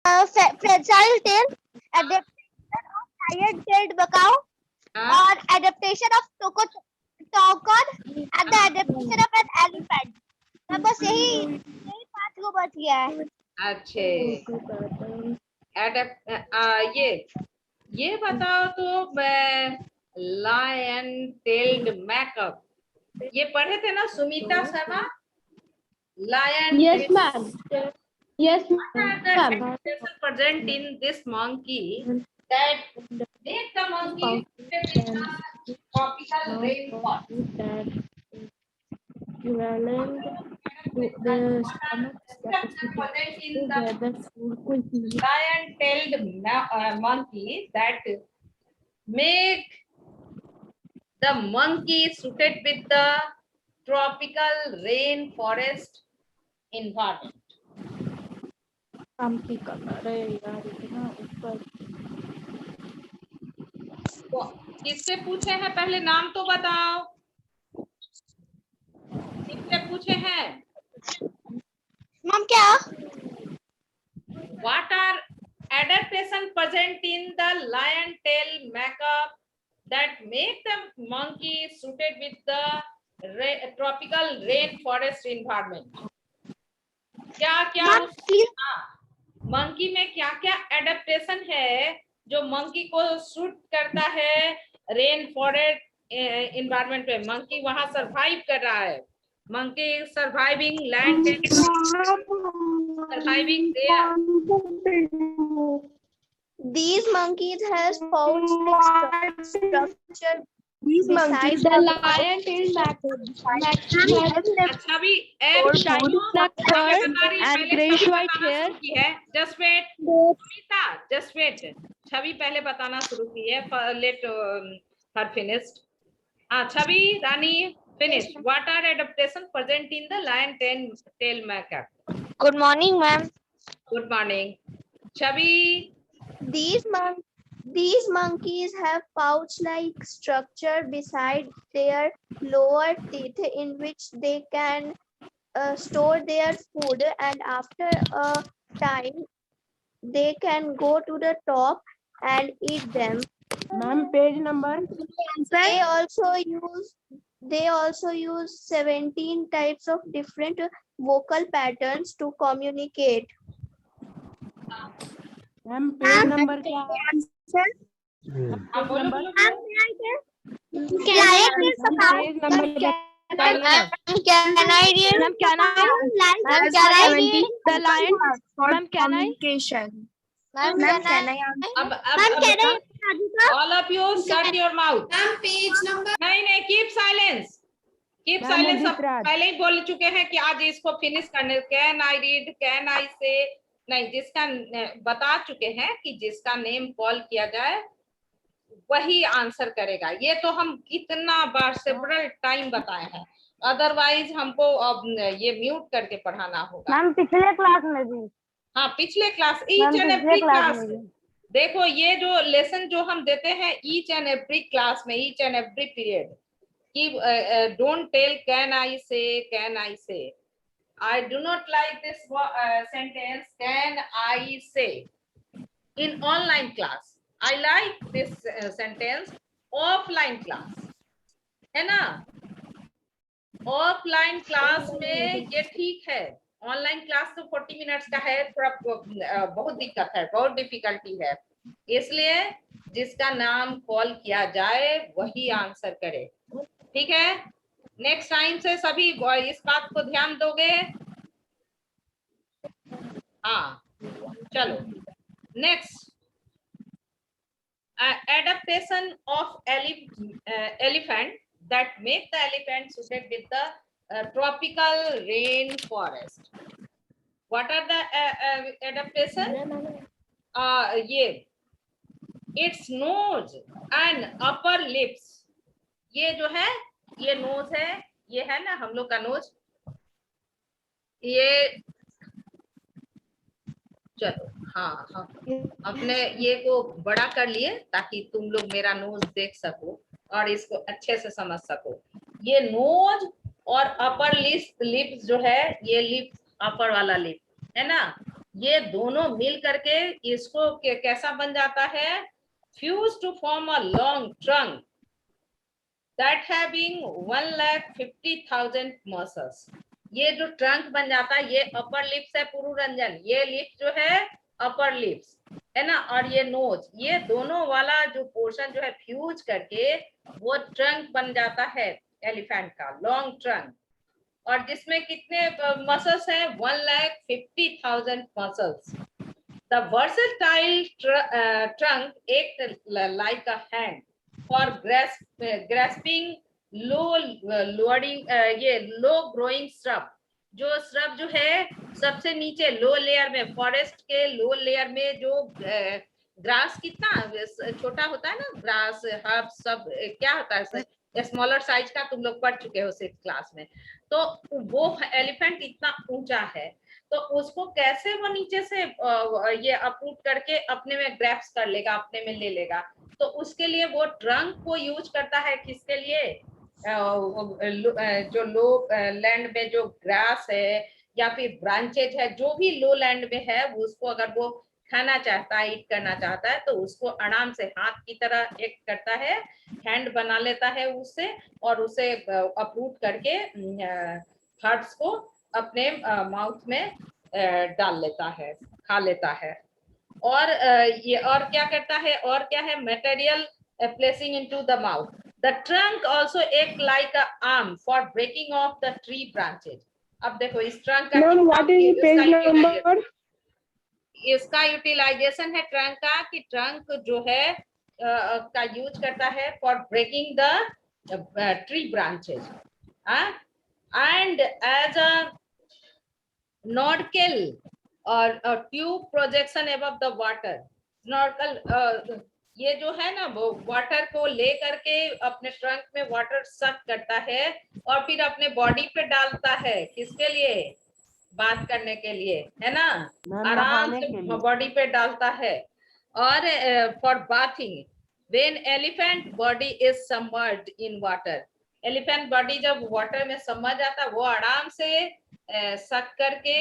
fragile tail, adaptation of tired-tailed macaw, और adaptation of toucan and the adaptation of an elephant. तो बस यही 5 को बच गया है। अच्छे ये बताओ तो लायन टेल्ड मैकअप ये पढ़े थे ना सुमिता शर्मा? लायन Yes, ma'am. Yes, ma'am. present in this monkey that make the monkey tropical rainforest. Lion-tailed monkey that make the monkey suited with the tropical rainforest environment. किससे पूछे हैं? पहले नाम तो बताओ। किससे पूछे हैं? मैम क्या? What are adaptation present in the lion-tail macaque that make the monkey suited with the tropical rainforest environment? क्या मंकी में क्या एडेप्टेशन है जो मंकी को सूट करता है रेन फॉरेस्ट एनवायरनमेंट में? मंकी वहां सरवाइव कर रहा है। Monkey surviving land, surviving there. These monkeys has pouch-like structure. These monkeys, the lion-tailed macaque, Chhavi shiny black fur and greyish-white hair. Just wait, just wait. छवि पहले बताना शुरू की है। Let her finished. Chhavi Rani finish. What are adaptation present in the lion-tailed macaque? Good morning, ma'am. Good morning. Chhavi These monkeys have pouch-like structure beside their lower teeth in which they can store their food, and after a time they can go to the top and eat them. Ma'am, page number. They also use 17 types of different vocal patterns to communicate. Ma'am, page number क्या है? All of you shut your mouth. Page number. नहीं, keep silence. Keep silence. सब पहले ही बोल चुके हैं कि आज इसको फिनिश करने। Can I read? Can I say? नहीं, जिसका बता चुके हैं कि जिसका नेम कॉल किया जाए वही आंसर करेगा। ये तो हम कितना बार सेवरल टाइम बताए हैं, अदरवाइज हमको अब ये म्यूट करके पढ़ाना होगा। मैम पिछले क्लास में भी। हाँ, पिछले class, each and every class. देखो ये जो लेसन जो हम देते हैं ईच एंड एवरी क्लास में, ईच एंड एवरी पीरियड कि डोंट टेल कैन आई से। I do not like this sentence, can I say, in online class. I like this sentence, offline class, है ना? Offline class में ये ठीक है, online class तो 40 मिनट्स का है, थोड़ा बहुत दिक्कत है, बहुत डिफिकल्टी है, इसलिए जिसका नाम कॉल किया जाए वही आंसर करे, ठीक है? नेक्स्ट टाइम से सभी इस बात को ध्यान दोगे? हाँ, चलो next, adaptation of elephant that make the elephant suited with the tropical rainforest. What are the adaptation? ये its nose and upper lips, ये जो है ये नोज है, ये है ना हम लोग का नोज, ये चलो हाँ हाँ अपने ये को बड़ा कर लिए ताकि तुम लोग मेरा नोज देख सको और इसको अच्छे से समझ सको। ये नोज और अपर लिप्स जो है, ये लिप्स अपर वाला लिप है ना, ये दोनों मिल करके इसको कैसा बन जाता है, fuse to form a long trunk that having 1,50,000 muscles. ये जो ट्रंक बन जाता है, ये अपर लिप्स है पुरु रंजन, ये लिप्स जो है अपर लिप्स है ना, और ये नोज, ये दोनों वाला जो पोर्शन जो है फ्यूज करके वो ट्रंक बन जाता है एलिफेंट का, लॉन्ग ट्रंक। और जिसमें कितने मसल्स हैं, 1,50,000 muscles. The versatile trunk act like a hand for grasping low loading ये low growing shrub। जो shrub जो है सबसे नीचे लो लेयर में, फॉरेस्ट के लो लेयर में जो ग्रास कितना छोटा होता है ना, ग्रास हर्ब सब क्या होता है, स्मॉलर साइज का, तुम लोग पढ़ चुके हो 6th क्लास में। तो वो एलिफेंट इतना ऊंचा है, तो उसको कैसे वो नीचे से ये अपरूट करके अपने में ग्रैप्स कर लेगा, अपने में ले लेगा। तो उसके लिए वो ट्रंक को यूज करता है, किसके लिए, जो लो लैंड में जो ग्रास है या फिर ब्रांचेज है, जो भी लो लैंड में है, उसको अगर वो खाना चाहता है, ईट करना चाहता है, तो उसको आराम से हाथ की तरह एक करता है, हैंड बना लेता है उससे, और उसे अपरूट करके हर्ब्स को अपने माउथ में डाल लेता है, खा लेता है। और ये और क्या करता है, और क्या है, material placing into the mouth. The trunk also act like a arm for breaking off the tree branches. अब देखो इस ट्रंक का इसका यूटिलाइजेशन है ट्रंक का, कि ट्रंक जो है का यूज करता है for breaking the tree branches and as a snorkel और tube projection above the water. Snorkel ये जो है ना, वो वाटर को ले करके अपने ट्रंक में वाटर सक करता है और फिर अपने बॉडी पे डालता है, किसके लिए, बात करने के लिए, है ना, आराम से बॉडी पे डालता है। और for bathing when elephant body is submerged in water, elephant body जब वाटर में समझ जाता है, वो आराम से सक करके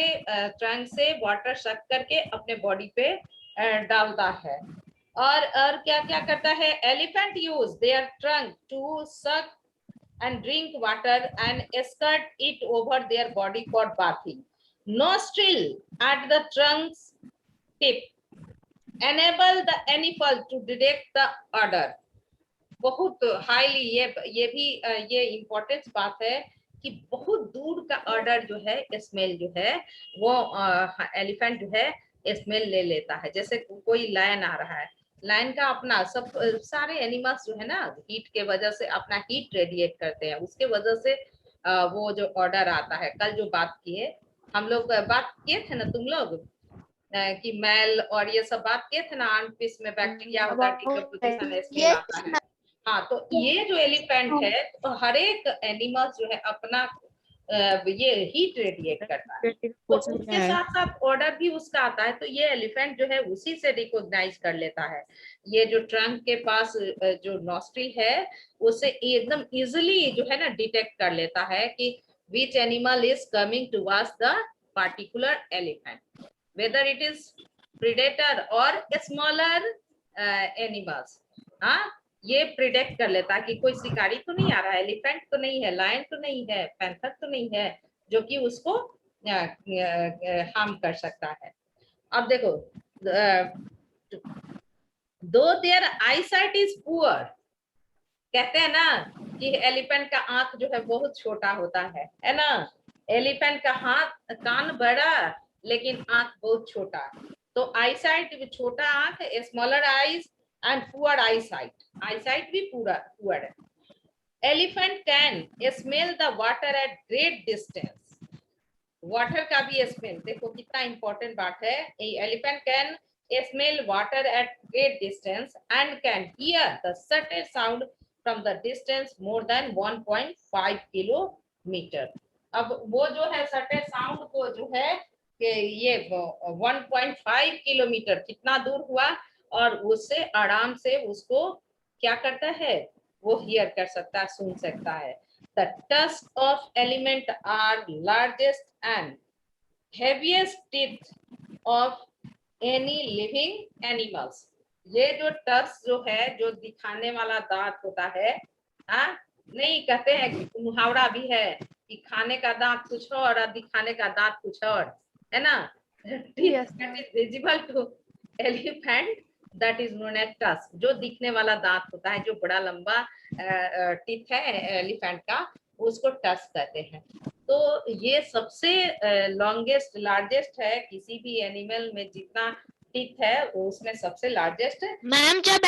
ट्रंक से वाटर सक करके अपने बॉडी पे डालता है। और क्या क्या करता है, elephant use their trunk to suck and drink water and escort it over their body for bathing. Nostril at the trunk's tip enable the animal to detect the odor. बहुत हाईली ये भी ये इम्पोर्टेंट बात है कि बहुत दूर का ऑर्डर जो है, स्मेल जो है, वो एलिफेंट जो है स्मेल ले लेता है। जैसे कोई लायन आ रहा है, लाइन का अपना सब सारे एनिमल्स जो है ना, हीट के वजह से अपना हीट रेडिएट करते हैं, उसके वजह से वो जो ऑर्डर आता है। कल जो बात किए हम लोग, बात किए थे ना तुम लोग कि मैल और ये सब बात किए थे ना, आर्मपिस में बैक्टीरिया होता है, डिकम्पोजिशन स्मेल आता है। हाँ, तो ये जो एलिफेंट है, तो हर एक एनिमल्स जो है अपना ये हीट रेडिएट करता है, तो उसके साथ साथ ऑर्डर भी उसका आता है। तो ये एलिफेंट जो है उसी से रिकॉग्नाइज कर लेता है। ये जो ट्रंक के पास जो नॉस्ट्रिल है, उसे एकदम इजिली जो है ना डिटेक्ट कर लेता है कि which animal is coming towards the particular elephant, whether it is predator or smaller animals। हाँ, ये प्रिडिक्ट कर लेता है कि कोई शिकारी तो नहीं आ रहा है, एलिफेंट तो नहीं है, लायन तो नहीं है, पैंथर तो नहीं है, जो कि उसको हार्म कर सकता है। अब देखो, दो देयर आईसाइट इज पुअर, कहते हैं ना कि एलिफेंट का आंख जो है बहुत छोटा होता है ना, एलिफेंट का हाथ कान बड़ा लेकिन आंख बहुत छोटा। तो आईसाइट छोटा आंख, smaller eyes and poor eyesight, eyesight भी पूरा पुअर है। Elephant can smell the water at great distance, water का भी स्मेल, देखो कितना इंपॉर्टेंट बात है। Elephant can smell water at great distance and can hear the subtle sound from the distance more than 1.5 kilometre. अब वो जो है सटे साउंड को जो है कि ये 1.5 किलोमीटर कितना दूर हुआ, और उससे आराम से उसको क्या करता है, वो हियर कर सकता है, सुन सकता है। The tusks of element are largest and heaviest teeth of any living animals. ये जो टर्स जो है, जो दिखाने वाला दांत होता है, हाँ, नहीं कहते हैं कि मुहावरा भी है कि खाने का दांत कुछ और दिखाने का दांत कुछ और, है ना? Yes, that is visible to elephant, that is known as tusk. जो दिखने वाला दांत होता है, जो बड़ा लंबा टीथ है एलिफेंट का, उसको टस्क कहते हैं। तो ये सबसे लॉन्गेस्ट लार्जेस्ट है, किसी भी एनिमल में जितना टीथ है वो उसमें सबसे लार्जेस्ट है। मैम जब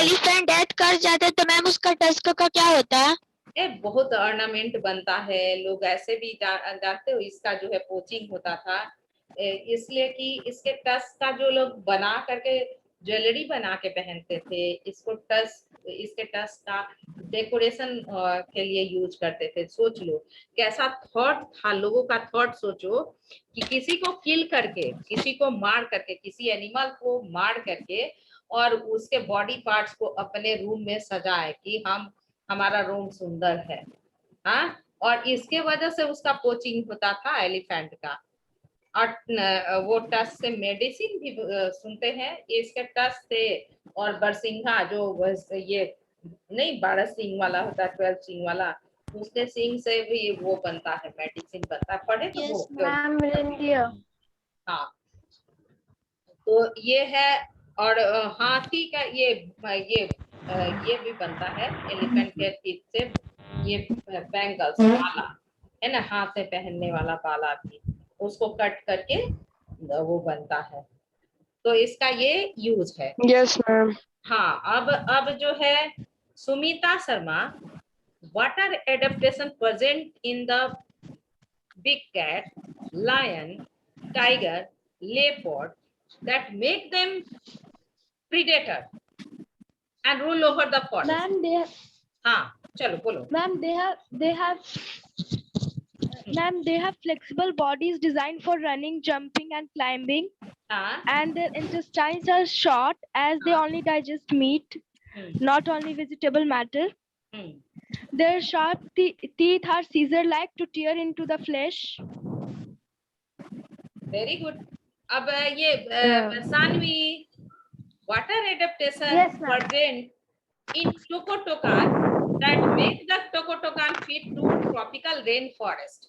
एलिफेंट डेथ कर जाते तो मैम उसका टस्क का क्या होता है? ये बहुत ऑर्नामेंट बनता है, लोग ऐसे भी जानते हो, इसका जो है पोचिंग होता था, इसलिए कि इसके टस्क का जो लोग बना करके ज्वेलरी बना के पहनते थे, इसको इसके टस्क का डेकोरेशन के लिए यूज करते थे। सोच लो कैसा थॉट था लोगों का, थॉट सोचो कि किसी को किल करके, किसी को मार करके, किसी एनिमल को मार करके और उसके बॉडी पार्ट्स को अपने रूम में सजाए कि हमारा रूम सुंदर है, हाँ, और इसके वजह से उसका पोचिंग होता था एलिफेंट का। और वो टस से मेडिसिन भी सुनते हैं, इसके टस से, और बरसिंघा जो ये नहीं 12 सींग वाला होता है, 12 सींग वाला, उसके सींग से भी वो बनता है, मेडिसिन बनता है, पढ़े तो yes, वो ma'am, reindeer. हाँ, तो ये है। और हाथी का ये भी बनता है एलिफेंट के टीथ से, ये बैंगल्स बाला है ना, हाथ में पहनने वाला बाला भी, उसको कट करके वो बनता है, तो इसका ये यूज है। Yes ma'am. हाँ, अब जो है Sumita Sharma, what are adaptation present in the big cat, lion, tiger, leopard that make them predator and rule over the forest? Ma'am, हाँ, चलो बोलो। they have flexible bodies designed for running, jumping, and climbing. हाँ, And their intestines are short as they only digest meat, not only vegetable matter. Their sharp teeth are scissor-like to tear into the flesh. very good. अब ये Saanvi, what are adaptation Yes, ma'am. present in Tocotocan that make the Tocotocan fit to tropical rainforest?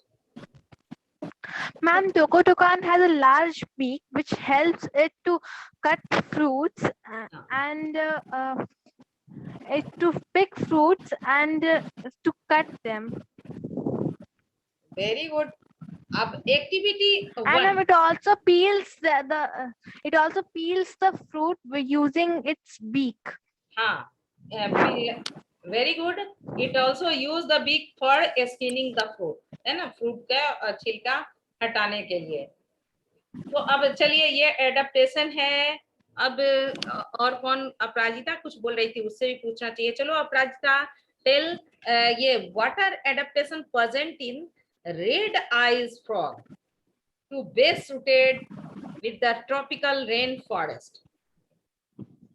Ma'am, Tocotocan has a large beak which helps it to cut fruits and to pick fruits and to cut them. Very good. अब activity And 1. it also peels it also peels the fruit using its beak. हाँ, very good. It also use the beak for skinning the fruit, है ना, fruit का छिलका हटाने के लिए। तो अब चलिए ये एडेप्टेशन है। अब और कौन, अपराजिता कुछ बोल रही थी, उससे भी पूछना चाहिए। चलो अपराजिता, टेल ये what are adaptation present in red eyes frog to best suited with the tropical rainforest?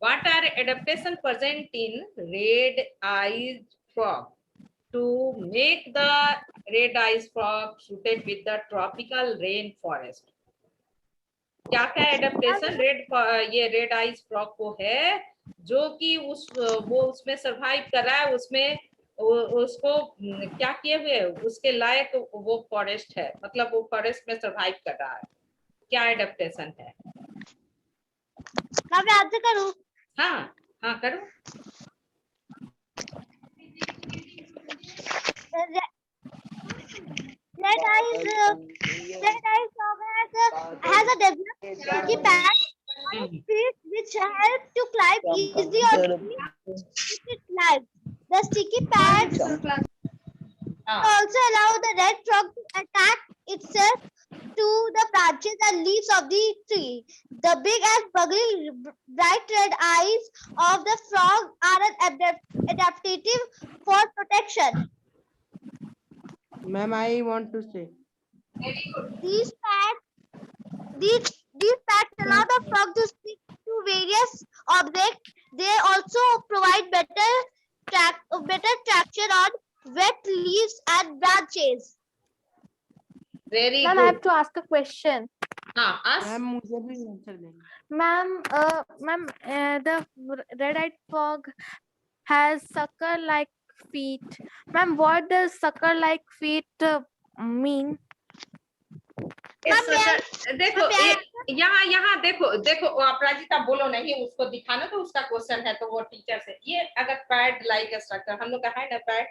What are adaptation present in red-eyed frog to make the red-eyed frog suited with the tropical rainforest? क्या क्या adaptation ये red eyes frog को है जो कि वो उसमें survive कर रहा है, उसमें उसको क्या किए हुए, उसके लायक वो फॉरेस्ट है, मतलब वो फॉरेस्ट में सरवाइव कर रहा है, क्या एडेप्टेशन है? मैं आंसर करूं? हाँ हाँ करो। Red eyes frog has a developed sticky pad on its feet which help to climb easily on its life. The sticky pads also allow the red frog to attach itself to the branches and leaves of the tree. The big and bubbly bright red eyes of the frog are an adaptative for protection. Ma'am, I want to say. These pads allow the frog to stick to various objects. They also provide better traction on wet leaves and branches. Very Ma'am, good. I have to ask a question. हाँ ask. Ma'am मुझे भी answer देना। Ma'am, the red-eyed frog has sucker-like feet. Ma'am, what does sucker-like feet mean? देखो यहाँ यहाँ देखो देखो अपराजिता बोलो नहीं, उसको दिखाना तो उसका क्वेश्चन है तो वो टीचर से। ये अगर पैड लाइक स्ट्रक्चर हम लोग का है ना पैड,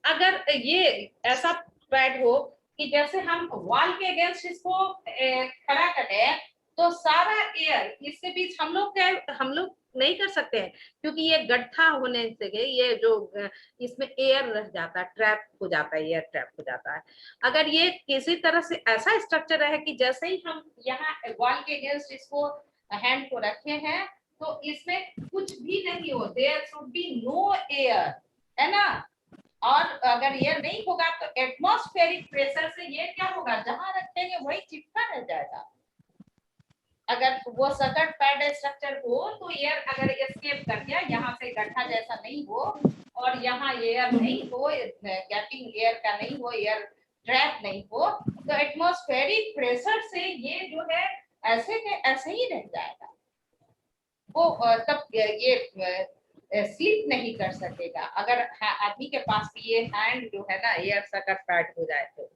अगर ये ऐसा पैड हो कि जैसे हम वॉल के अगेंस्ट इसको खड़ा करें तो सारा एयर इसके बीच हम लोग नहीं कर सकते हैं, क्योंकि ये गड्ढा होने से ये जो इसमें एयर रह जाता है, ट्रैप हो जाता है, एयर ट्रैप हो जाता है। अगर ये किसी तरह से ऐसा स्ट्रक्चर है कि जैसे ही हम यहाँ वॉल के अगेंस्ट इसको हैंड को रखे हैं तो इसमें कुछ भी नहीं हो, there should be no air, है ना। और अगर ये नहीं होगा तो एटमॉस्फेरिक प्रेशर से ये क्या होगा, जहां रखेंगे वही चिपका रह जाएगा। अगर वो सकट पैड स्ट्रक्चर हो तो एयर अगर एस्केप कर गया, यहाँ से गड्ढा जैसा नहीं हो और यहाँ एयर नहीं हो, गैपिंग एयर का नहीं हो, एयर ट्रैप नहीं हो, तो एटमॉस्फेरिक प्रेशर से ये जो है ऐसे के ऐसे ही रह जाएगा। वो तब ये स्लिप नहीं कर सकेगा। अगर आदमी के पास भी ये हैंड जो है ना एयर सकट पैड हो जाए तो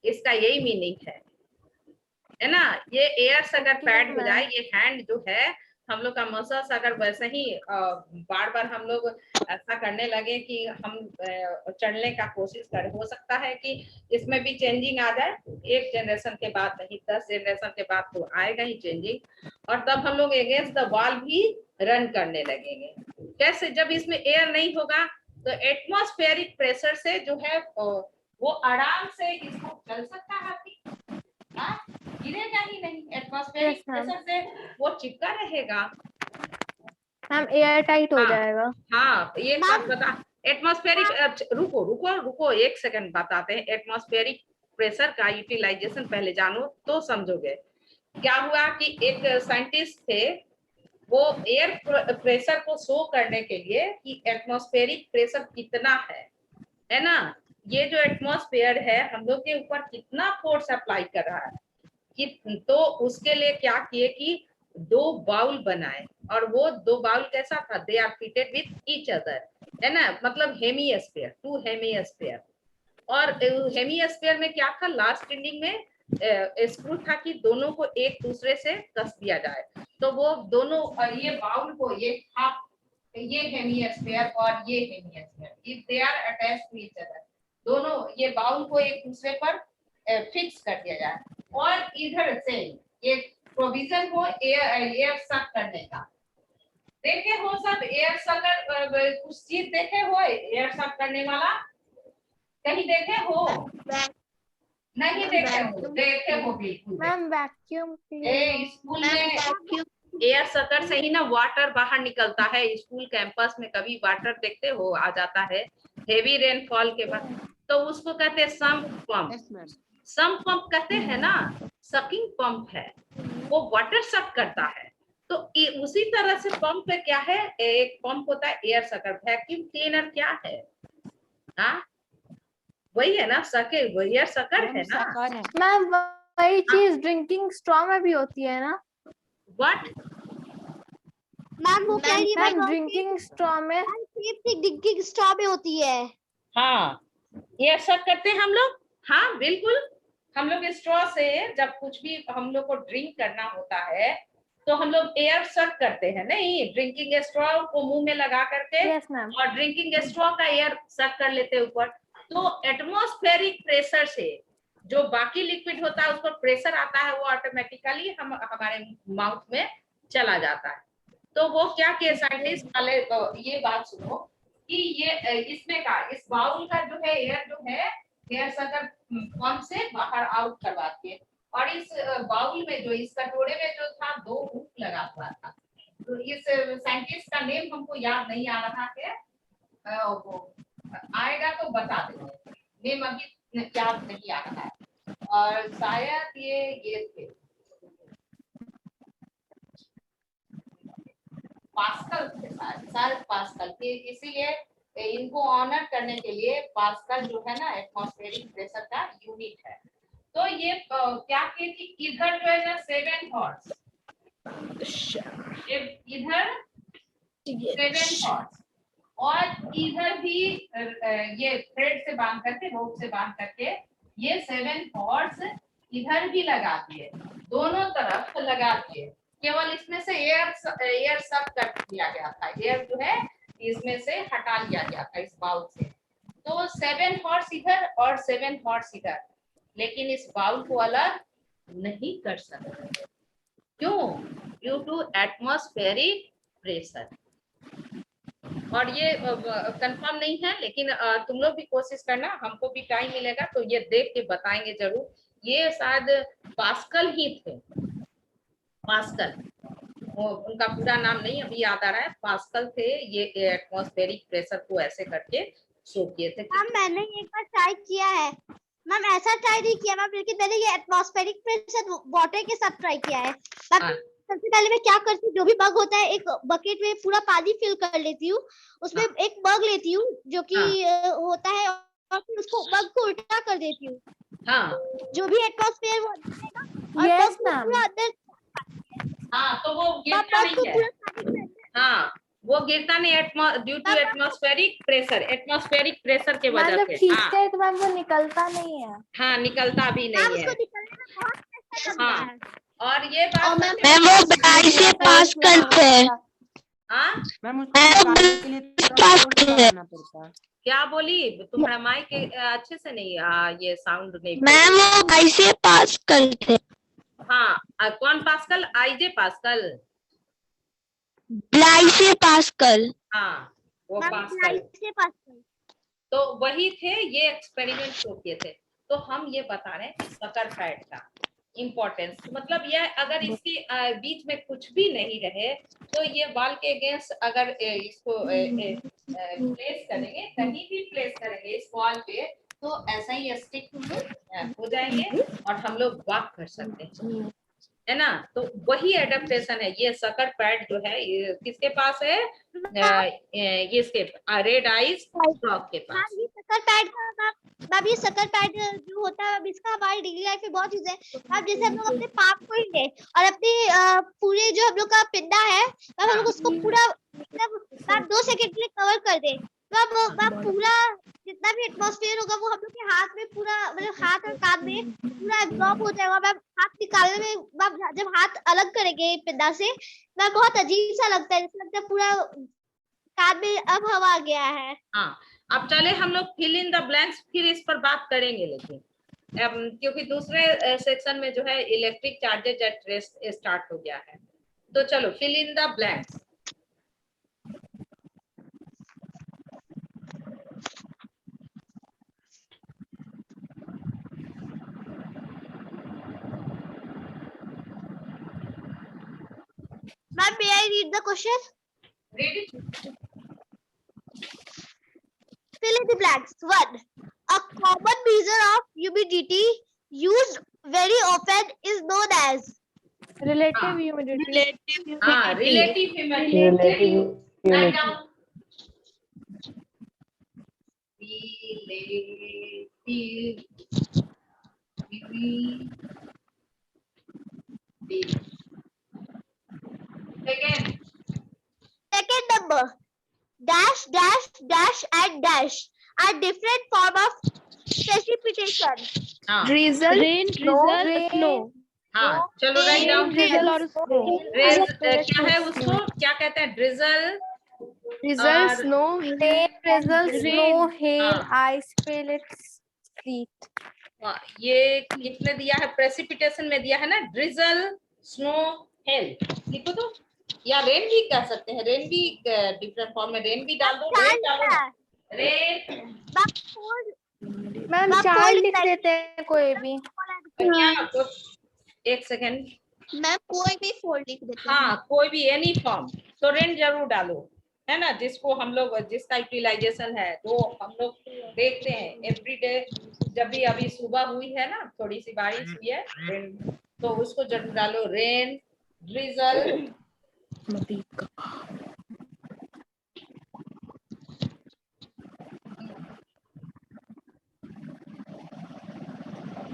इसका यही मीनिंग है ना। ये एयर सकट पैड हो जाए, ये हैंड जो है हम लोग का मसल्स अगर वैसे ही बार बार हम लोग ऐसा करने लगे कि हम चढ़ने का कोशिश करें, हो सकता है कि इसमें भी चेंजिंग आ जाए। एक जनरेशन के बाद नहीं, 10 जनरेशन के बाद तो आएगा ही चेंजिंग, और तब हम लोग अगेंस्ट द वॉल भी रन करने लगेंगे। कैसे, जब इसमें एयर नहीं होगा तो एटमॉस्फेरिक प्रेशर से जो है वो आराम से इसको चल सकता है, गिरेगा ही नहीं। एटमॉस्फेरिक प्रेशर से वो चिपका रहेगा, मैम एयर टाइट हो जाएगा। हाँ ये बात बता। एटमॉस्फेरिक रुको 1 सेकंड बताते हैं। एटमॉस्फेरिक प्रेशर का यूटिलाइजेशन पहले जानो तो समझोगे। क्या हुआ कि एक साइंटिस्ट थे, वो एयर प्रेशर को शो करने के लिए कि एटमॉस्फेरिक प्रेशर कितना है ना, ये जो एटमॉस्फेयर है हम लोग के ऊपर कितना फोर्स अप्लाई कर रहा है कि, तो उसके लिए क्या किए कि 2 बाउल बनाए, और वो 2 बाउल कैसा था, they are fitted with each other, है ना, मतलब हेमीस्फीयर, 2 हेमीस्फीयर। और हेमीस्फीयर में क्या था, लास्ट एंडिंग में स्क्रू था कि दोनों को एक दूसरे से कस दिया जाए। तो वो दोनों ये बाउल को ये हेमीस्फीयर और ये hemisphere, if they are attached to each other, दोनों ये बाउल को एक दूसरे पर फिक्स कर दिया जाए, और इधर से ये प्रोविजन हो एयर सक करने का। देखे हो सब एयर सकर, कुछ चीज देखे हो एयर सक करने वाला, कहीं देखे हो? नहीं देखे हो? देखे हो बिल्कुल। मैम वैक्यूम स्कूल में एयर सकर से ही ना वाटर बाहर निकलता है। स्कूल कैंपस में कभी वाटर देखते हो आ जाता है हेवी रेनफॉल के बाद, तो उसको कहते हैं सम्प पंप। सम्प पंप कहते हैं ना, सकिंग पंप है, वो वाटर सक करता है। तो उसी तरह से पंप पे क्या है, एक पंप होता है एयर सकर। वैक्यूम क्लीनर क्या है, हाँ वही है ना, सके एयर सकर है ना। मैम वही चीज ड्रिंकिंग स्ट्रॉ में भी होती है ना? व्हाट मैम वो कह रही है मैम ड्रिंकिंग स्ट्रॉ में, ड्रिंकिंग स्ट्रॉ में होती है। हाँ ये सक करते हैं हम लोग, हाँ बिल्कुल। हम लोग स्ट्रॉ से जब कुछ भी हम लोग को ड्रिंक करना होता है तो हम लोग एयर सक करते हैं, नहीं ड्रिंकिंग स्ट्रॉ को मुंह में लगा करके, और ड्रिंकिंग स्ट्रॉ का एयर सक कर लेते हैं ऊपर। तो एटमॉस्फेरिक प्रेशर से जो बाकी लिक्विड होता है उस पर प्रेशर आता है, वो ऑटोमेटिकली हमारे माउथ में चला जाता है। तो वो क्या किए साइंटिस्ट वाले, ये बात सुनो कि ये इसमें का इस बाउल का जो है एयर जो है एयर सकर पंप से बाहर आउट करवाते हैं, और इस बाउल में जो इस कटोरे में जो था 2 हुक लगा हुआ था। तो इस साइंटिस्ट का नेम हमको याद नहीं आ रहा है, वो आएगा तो बता देंगे, नेम अभी याद नहीं आ रहा है। और शायद ये थे पास्कल थे, शायद पास्कल थे, इसीलिए इनको ऑनर करने के लिए पास्कल जो है ना एटमॉस्फेरिक प्रेशर का यूनिट है। तो ये क्या की थी, इधर जो है ना 7 थॉट्स, इधर 7 थॉट्स, और इधर भी ये थ्रेड से बांध करके, रोप से बांध करके ये 7 थॉट्स इधर भी लगा दिए, दोनों तरफ लगा दिए। केवल इसमें से एयर सब कट दिया गया था, एयर जो है इसमें से हटा लिया गया था इस बाउल से। तो 7 थॉट्स इधर और 7 थॉट्स इधर, लेकिन इस बाउल को अलग नहीं कर सकते। क्यों? Due to atmospheric pressure. और ये कंफर्म नहीं है, लेकिन तुम लोग भी कोशिश करना, हमको भी टाइम मिलेगा तो ये देख के बताएंगे जरूर। ये शायद पास्कल ही थे, पास्कल, वो उनका पूरा नाम नहीं अभी याद आ रहा है, पास्कल थे। ये एटमॉस्फेरिक प्रेशर को ऐसे करके शो किए थे। मैम मैंने एक बार ट्राई किया है मैम, ऐसा ट्राई नहीं किया मैम, लेकिन मैंने ये एटमॉस्फेरिक प्रेशर वाटर के साथ ट्राई किया है। सबसे पहले मैं क्या करती हूँ, जो भी मग होता है एक बकेट में पूरा पानी फिल कर लेती हूँ, उसमें एक मग लेती हूँ जो कि होता है, और फिर उसको मग को उल्टा कर देती हूँ। जो भी एटमॉस्फेयर वो और Yes, मग को ma'am. पूरा अंदर, तो वो गिरता मग को नहीं है। पूरा वो गिरता नहीं, due to atmospheric pressure, atmospheric pressure के वजह मतलब से। खींचते हैं तो मैम वो निकलता नहीं है। निकलता भी नहीं है। उसको निकलने में बहुत पैसा लगता है। और ये बात मैम वो 22 पास्कल थे। मैम उसको निकालने के लिए थोड़ा फोर्स लगाना पड़ता है। क्या बोली? तुम्हारा माइक अच्छे से नहीं, ये साउंड नहीं। मैम वो 22 पास्कल थे। कौन पास्कल? आईजे पास्कल। Blaise Pascal. वो पास्कल। तो वही थे, ये एक्सपेरिमेंट शो किए थे। तो हम ये बता रहे हैं शकरकंद का इम्पोर्टेंस, मतलब यह अगर इसके बीच में कुछ भी नहीं रहे तो ये बाल के अगेंस्ट अगर इसको प्लेस करेंगे, कहीं भी प्लेस करेंगे इस बॉल पे, तो ऐसा ही स्टिक हो जाएंगे और हम लोग वॉक कर सकते हैं, है ना। तो वही एडेप्टेशन है। ये सकर पैड जो है ये किसके पास है? ये इसके रेड आइज फ्रॉग के पास। ये सकर पैड का ये सकर पैड जो होता है, अब इसका हमारी डेली लाइफ में बहुत यूज है। अब जैसे हम लोग अपने पाप को लेंगे और अपने पूरे जो हम लोग का पिंडा है, हम लोग उसको पूरा मतलब 2 सेकंड के लिए कवर कर दे, तो पूरा जितना भी एटमॉस्फेयर होगा वो हम लोग के हाथ में पूरा, मतलब हाथ और कान में पूरा एब्जॉर्ब हो जाएगा। मैम हाथ निकालने में जब हाथ अलग करेंगे पिंडा से, मैम बहुत अजीब सा लगता है, जैसे लगता है पूरा कान में अब हवा आ गया है। अब चले हम लोग फिल इन द ब्लैंक्स, फिर इस पर बात करेंगे, लेकिन क्योंकि दूसरे सेक्शन में जो है electric charges at rest start हो गया है। तो चलो fill in the blanks. Ma'am, may I read the question? Read it. Fill in the blanks. 1. A common measure of humidity used very often is known as Relative humidity. Relative humidity. Write down. Relative humidity. Second number. Dash, dash, dash and dash are different form of precipitation. Drizzle, rain, drizzle, snow. चलो write down. drizzle और snow. क्या है उसको क्या कहते हैं? Drizzle, Drizzle, snow, Rain, drizzle, snow, hail, हाँ। ice, pellets, sleet. ये किसने दिया है? प्रेसिपिटेशन में दिया है ना, ड्रिजल, स्नो, हेल। लिखो तो, या रेन भी कह सकते हैं, रेन भी डिफरेंट फॉर्म में, रेन भी डाल दो, रेन डालो, रेन। मैम चार्ट लिख देते हैं कोई भी। एक सेकेंड मैम कोई भी फोल्ड लिख देते हैं। कोई भी एनी फॉर्म, तो रेन जरूर डालो, है ना, जिसको हम लोग जिसका यूटिलाइजेशन है, तो हम लोग देखते हैं एवरीडे। जब भी अभी सुबह हुई है ना, थोड़ी सी बारिश हुई है, रेन, तो उसको जरूर डालो। Rain, drizzle,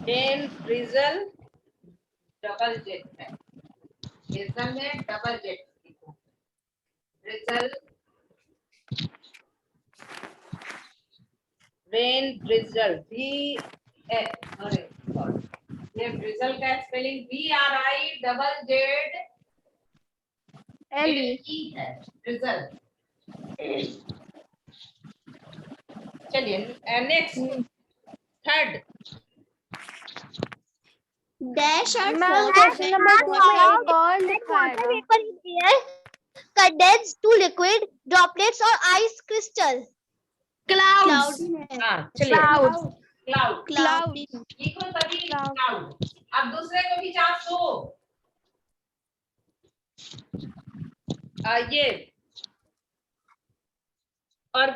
rain drizzle double jet है, drizzle में डबल जेट लिखो, drizzle, रेन drizzle, अरे सॉरी, ये drizzle का स्पेलिंग DRI E है, drizzle। चलिए next, third, Dash or Ma'am, fall. question number 2 में एक और लिखा है Water ना। vapor is air condensed to liquid droplets or ice crystal. Clouds. हाँ चलिए, क्लाउड, Cloud. लिखो सभी क्लाउड। अब दूसरे को भी चांस दो। ये और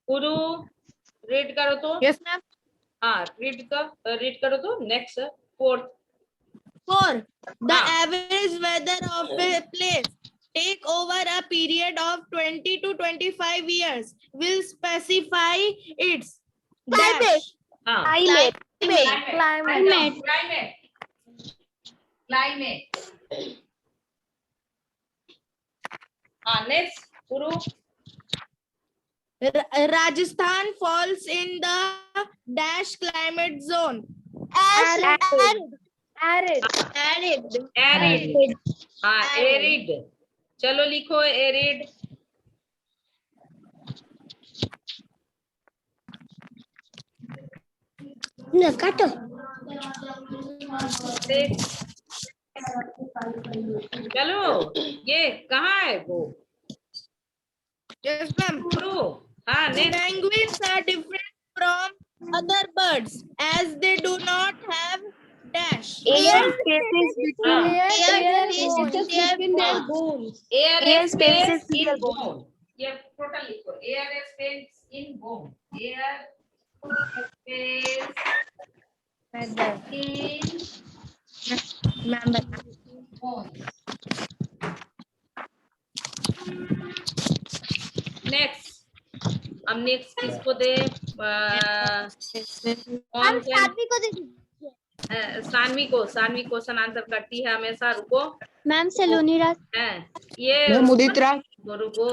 गुरु रीड करो तो। Yes, ma'am. हाँ रीड करो तो। Next, fourth. 4. The Ah. average weather of a place take over a period of 20 to 25 years will specify its dash. हाँ Climate. क्लाइमेट। हाँ next, Guru. Rajasthan falls in the dash climate zone. Arid. Arid. हाँ arid. चलो लिखो arid. चलो ये कहाँ है वो? Yes, ma'am. गुरु। हाँ next. Penguins are different from other birds as they do not have dash. हाँ, एयर स्पेस इन बोन। ये टोटल लिखो, air space in bone, air space in bone. Next, अब नेक्स्ट किसको दे? कौन सानवी को दे दीजिए। सानवी को। सानवी क्वेश्चन आंसर करती है हमेशा। रुको मैम सलोनी राज। है ये मैम उदित राज, रुको,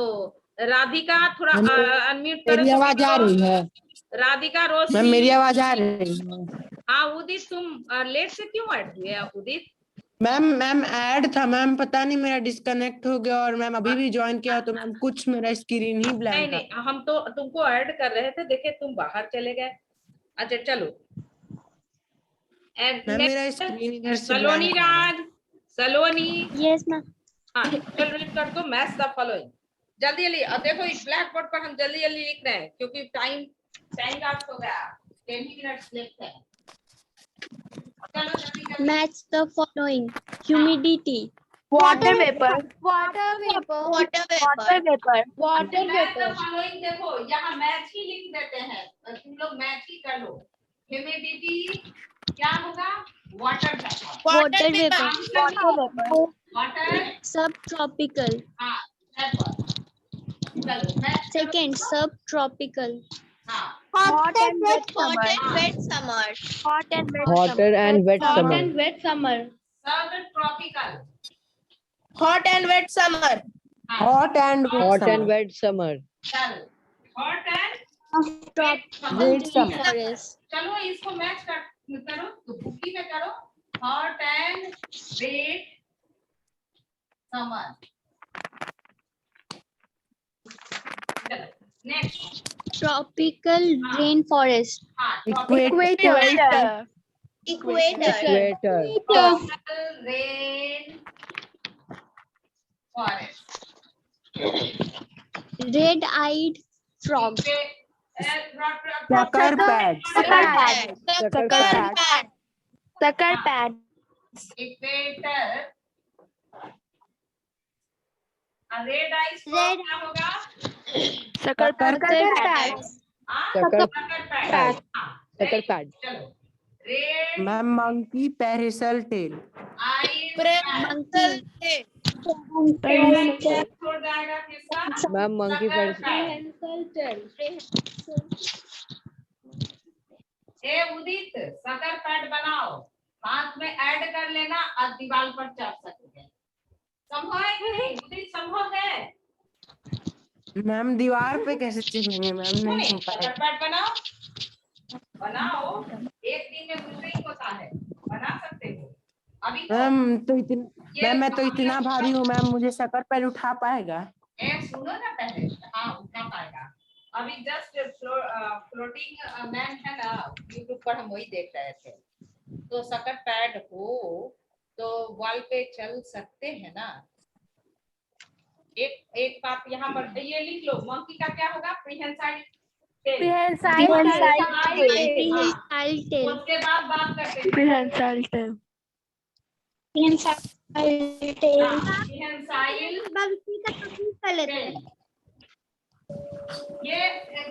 राधिका थोड़ा अनम्यूट करो। मेरी आवाज आ रही है? राधिका रोज। मैम मेरी आवाज आ रही है? हाँ उदित, तुम लेट से क्यों ऐड हुए उदित? मैम ऐड था मैम, पता नहीं मेरा डिस्कनेक्ट हो गया और मैम अभी भी ज्वाइन किया तो मैम कुछ मेरा स्क्रीन ही ब्लैंक था। नहीं हम तो तुमको ऐड कर रहे थे, देखे तुम बाहर चले गए। अच्छा चलो, मैम मेरा स्क्रीन इधर से सलोनी blank आ रहा है। राज, सलोनी। Yes ma'am. हाँ चल रीड कर दो, मैच द फॉलोइंग। जल्दी जल्दी। अब देखो इस ब्लैक बोर्ड पर हम जल्दी जल्दी लिख रहे हैं क्योंकि टाइम पास हो गया, 10 मिनट्स लेफ्ट है। चलो जल्दी जल्दी। Match the following: humidity, Water vapor. Following देखो यहाँ मैच ही लिख देते हैं, तुम लोग मैच ही कर लो। ह्यूमिडिटी क्या होगा? Water vapour. वाटर सब ट्रॉपिकल, हाँ चलो next सेकेंड सब ट्रॉपिकल, हाँ Hot and wet summer. Hotter and wet summer. सब tropical. Hot and wet summer. Hot and Hot and wet summer. चलो hot and wet summer. Forest, चलो इसको match करो तो बुकी में करो। Hot and wet summer. चलो नेक्स्ट। ट्रॉपिकल रेन फॉरेस्ट, हाँ equator. Equator. Tropical rain forest. Red eyed frog, Sucker pad. Sucker pad. इक्वेटर। रेड आइस क्या होगा? Sucker pad. हाँ Sucker पैड। Sucker pad. चलो रेड मैम मंकी पेरिसल टेल। आइस छोड़ जाएगा किसका? Ma'am, monkey Sucker pad. pad। ए उदित सकर पैड बनाओ, हाथ में ऐड कर लेना और दीवार पर चढ़ सकोगे। संभव है कि नहीं उदित, संभव है? मैम दीवार पे कैसे चढ़ेंगे मैम, क्यों नहीं नहीं? हो सकर पाएगा। पैड बनाओ, बनाओ, एक दिन में कुछ नहीं होता है, बना सकते हो। अभी तो मैम तो इतना ये मैं तो इतना भारी हूँ मैम, मुझे सकर पर उठा पाएगा? सुनो ना पहले, हाँ उठा पाएगा। अभी जस्ट फ्लोटिंग मैन है ना, यूट्यूब पर हम वही देख रहे थे। तो सकर पैड हो तो वॉल पे चल सकते हैं ना। एक बात यहाँ पर ये लिख लो, मंकी का क्या होगा? Prehensile tail. उसके बाद बात करते हैं। Prehensile tail. प्रीहेंसाइल मैम इसी का कंप्लीट कर लेते हैं। ये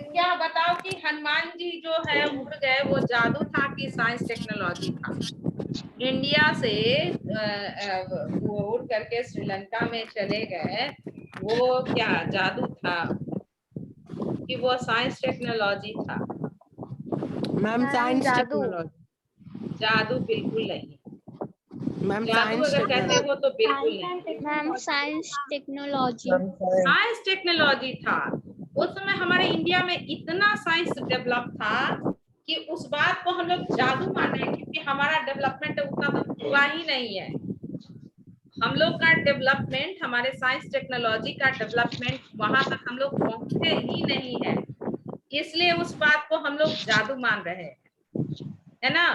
क्या बताओ कि हनुमान जी जो है उड़ गए, वो जादू था कि साइंस टेक्नोलॉजी था? इंडिया से वो उड़ करके श्रीलंका में चले गए, वो क्या जादू था कि वो साइंस टेक्नोलॉजी था? मैम साइंस जादू। टेक्नोलॉजी। जादू बिल्कुल नहीं। मैम जादू साइंस अगर कहते टेक्नोलॉजी। हो तो बिल्कुल नहीं। Ma'am science technology. Science technology था। उस समय हमारे इंडिया में इतना साइंस डेवलप था कि उस बात को हम लोग जादू माने, क्योंकि हमारा डेवलपमेंट उतना तो हुआ ही नहीं है। हम लोग का डेवलपमेंट, हमारे साइंस टेक्नोलॉजी का डेवलपमेंट वहां तक हम लोग पहुंचे ही नहीं है, इसलिए उस बात को हम लोग जादू मान रहे हैं, है ना।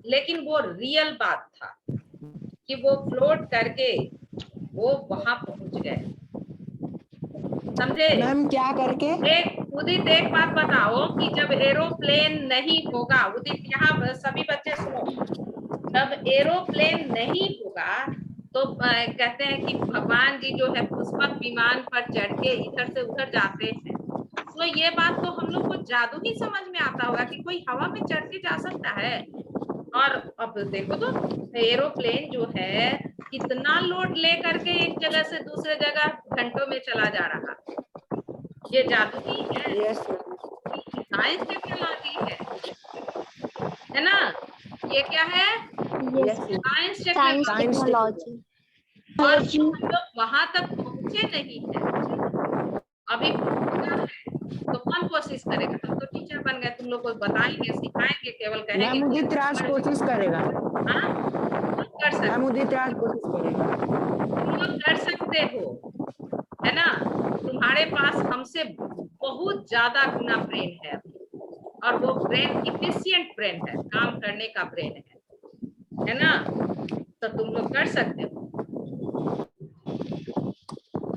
लेकिन वो रियल बात था कि वो फ्लोट करके वो वहां पहुंच गए, समझे? मैम क्या करके? एक उदित एक बात बताओ कि जब एरोप्लेन नहीं होगा, उदित यहाँ सभी बच्चे सुनो, जब एरोप्लेन नहीं होगा तो कहते हैं कि भगवान जी जो है पुष्पक विमान पर चढ़ के इधर से उधर जाते हैं, तो ये बात तो हम लोग को जादू ही समझ में आता होगा कि कोई हवा में चढ़ के जा सकता है। और अब देखो तो एरोप्लेन जो है कितना लोड ले करके एक जगह से दूसरे जगह घंटों में चला जा रहा, ये जादू ही है, यस साइंस टेक्नोलॉजी है ना। ये क्या है? Science technology. और हम लोग वहां तक पहुंचे नहीं है, अभी पहुंचना है तो कौन कोशिश करेगा? हम तो टीचर बन गए, तुम लोग को बताएंगे सिखाएंगे, केवल कहेंगे मैम उदित राज कोशिश करेगा। हाँ कर सकते, मैम उदित राज कोशिश करेगा। तुम लोग कर सकते हो, है ना। तुम्हारे पास हमसे बहुत ज्यादा गुना ब्रेन है और वो ब्रेन इफिशिएंट ब्रेन है, काम करने का ब्रेन है ना, तो तुम लोग कर सकते हो।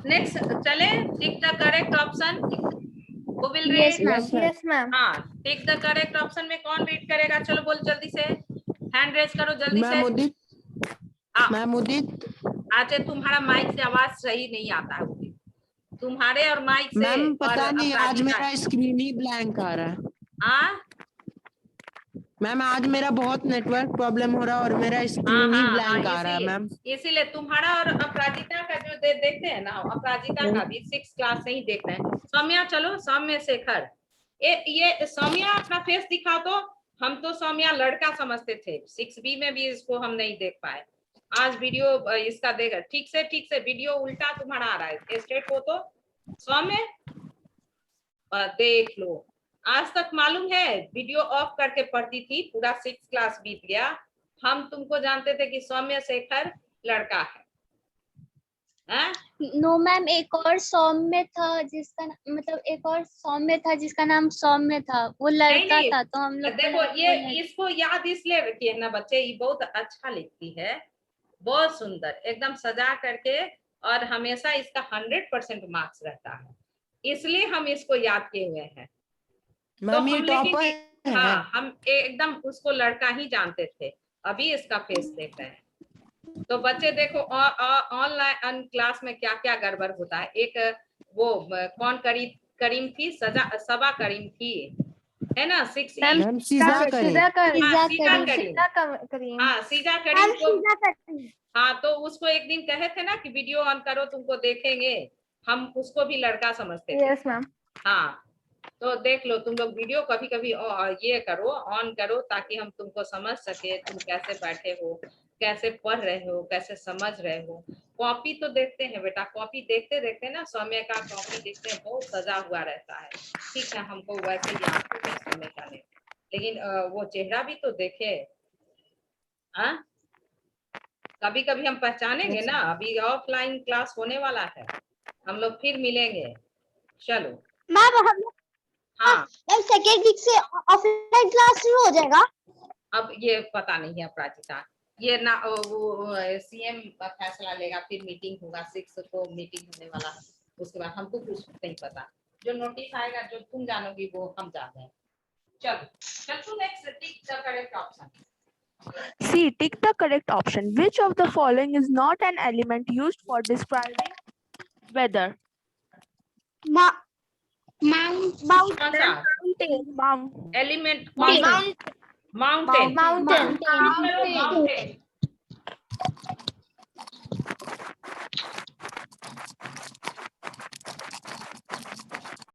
नेक्स्ट चले, टिक द करेक्ट ऑप्शन, वो विल रीड। Yes ma'am. हाँ, टिक द करेक्ट ऑप्शन में कौन रीड करेगा? चलो बोल जल्दी से, हैंड रेज करो जल्दी से। मैम उदित। हाँ। मैम उदित। आज तुम्हारा माइक से आवाज सही नहीं आता है उदित, तुम्हारे और माइक से। मैम पता और नहीं आज मेरा स्क्रीन ही ब्लैंक आ रहा है। हाँ मैम आज मेरा बहुत नेटवर्क प्रॉब्लम हो रहा है और मेरा स्क्रीन ही ब्लैंक आ रहा है मैम। इसीलिए तुम्हारा और अपराजिता का जो देखते हैं ना, अपराजिता का भी 6th क्लास से ही देख रहे हैं। सौम्या चलो, सौम्य शेखर, ये सौम्या अपना फेस दिखाओ तो। हम तो सौम्या लड़का समझते थे, 6B में भी इसको हम नहीं देख पाए। आज वीडियो इसका देगा, ठीक से वीडियो उल्टा तुम्हारा आ रहा है, स्ट्रेट हो तो सौम्य देख लो। आज तक मालूम है वीडियो ऑफ करके पढ़ती थी, पूरा 6th क्लास बीत गया, हम तुमको जानते थे कि सौम्य शेखर लड़का है। नो मैम, एक और सौम्य था जिसका मतलब एक और सौम्य था जिसका नाम सौम्य था, वो लड़का नहीं, था, तो हम लोग देखो ये इसको याद इसलिए रखिए ना बच्चे, ये बहुत अच्छा लिखती है, बहुत सुंदर एकदम सजा करके, और हमेशा इसका 100% मार्क्स रहता है, इसलिए हम इसको याद किए हुए हैं। तो हम लिखेंगे, हाँ हम एकदम उसको लड़का ही जानते थे, अभी इसका फेस देख रहे हैं। तो बच्चे देखो ऑनलाइन क्लास में क्या क्या गड़बड़ होता है। एक वो कौन करीम थी, सबा करीम थी, है ना, 6E। हाँ सीजा करीम को, हाँ तो उसको एक दिन कहे थे ना कि वीडियो ऑन करो तुमको देखेंगे, हम उसको भी लड़का समझते थे। Yes ma'am. हाँ तो देख लो तुम लोग वीडियो कभी कभी ये करो, ऑन करो, ताकि हम तुमको समझ सके तुम कैसे बैठे हो, कैसे पढ़ रहे हो, कैसे समझ रहे हो। कॉपी तो देखते हैं बेटा, कॉपी देखते देखते ना, सौम्य का कॉपी देखते हैं बहुत सजा हुआ रहता है। ठीक है, हमको वैसे याद हो गया सौम्य का ने, लेकिन वो चेहरा भी तो देखे। हाँ, कभी कभी हम पहचानेंगे ना। अभी ऑफलाइन क्लास होने वाला है, हम लोग फिर मिलेंगे। चलो मैम हम लोग हाँ, सेकेंड वीक से ऑफलाइन क्लास शुरू हो जाएगा। अब ये पता नहीं है प्राचिता, ये ना वो सीएम फैसला लेगा, फिर मीटिंग होगा, 6 को मीटिंग होने वाला है, उसके बाद हमको कुछ नहीं पता। जो नोटिस आएगा, जो तुम जानोगी वो हम जान रहे हैं। चलो चल तू next tick the correct option. C. Tick the correct option. Which of the following is not an element used for describing weather? Element Mountain. Mountain Mountain. Mountain